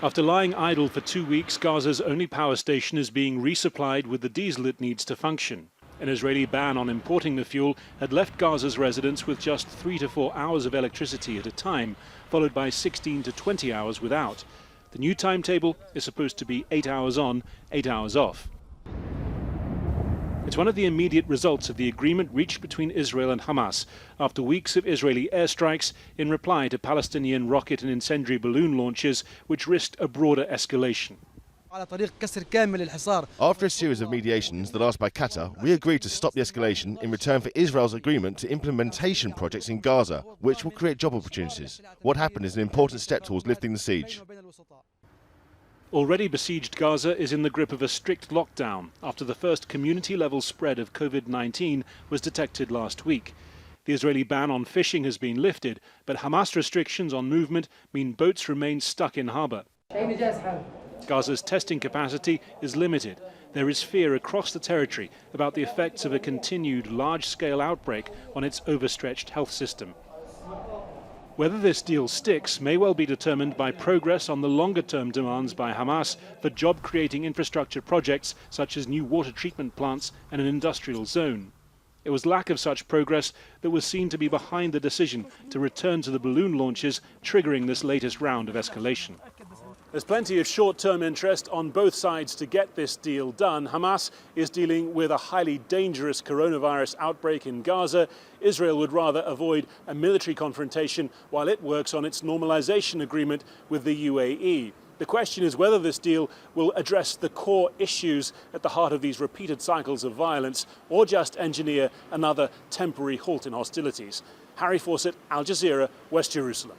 After lying idle for 2 weeks, Gaza's only power station is being resupplied with the diesel it needs to function. An Israeli ban on importing the fuel had left Gaza's residents with just 3 to 4 hours of electricity at a time, followed by 16 to 20 hours without. The new timetable is supposed to be 8 hours on, 8 hours off. It's one of the immediate results of the agreement reached between Israel and Hamas after weeks of Israeli airstrikes in reply to Palestinian rocket and incendiary balloon launches, which risked a broader escalation. After a series of mediations, the last by Qatar, we agreed to stop the escalation in return for Israel's agreement to implementation projects in Gaza, which will create job opportunities. What happened is an important step towards lifting the siege. Already besieged Gaza is in the grip of a strict lockdown after the first community-level spread of COVID-19 was detected last week. The Israeli ban on fishing has been lifted, but Hamas restrictions on movement mean boats remain stuck in harbour. Gaza's testing capacity is limited. There is fear across the territory about the effects of a continued large-scale outbreak on its overstretched health system. Whether this deal sticks may well be determined by progress on the longer-term demands by Hamas for job-creating infrastructure projects such as new water treatment plants and an industrial zone. It was lack of such progress that was seen to be behind the decision to return to the balloon launches, triggering this latest round of escalation. There's plenty of short-term interest on both sides to get this deal done. Hamas is dealing with a highly dangerous coronavirus outbreak in Gaza. Israel would rather avoid a military confrontation while it works on its normalization agreement with the UAE. The question is whether this deal will address the core issues at the heart of these repeated cycles of violence or just engineer another temporary halt in hostilities. Harry Fawcett, Al Jazeera, West Jerusalem.